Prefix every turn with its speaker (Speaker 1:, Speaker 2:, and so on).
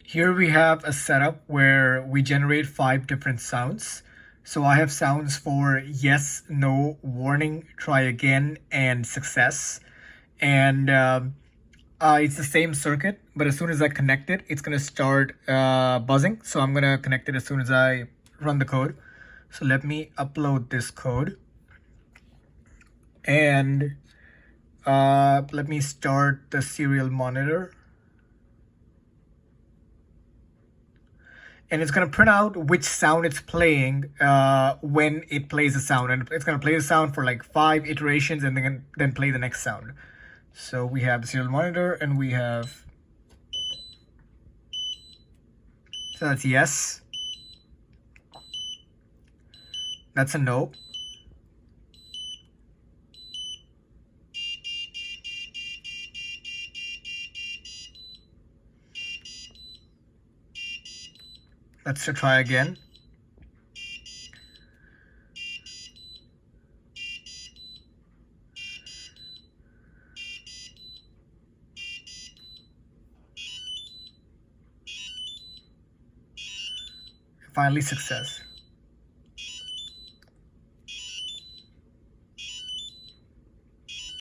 Speaker 1: Here we have a setup where we generate 5 different sounds. So I have sounds for yes, no, warning, try again, and success. And it's the same circuit, but as soon as I connect it, it's gonna start buzzing. So I'm gonna connect it as soon as I run the code. So let me upload this code. And let me start the serial monitor. And it's going to print out which sound it's playing when it plays the sound. And it's going to play the sound for like 5 iterations and then play the next sound. So we have the serial monitor and we have... So that's yes. That's a no. Let's try again. Finally, success.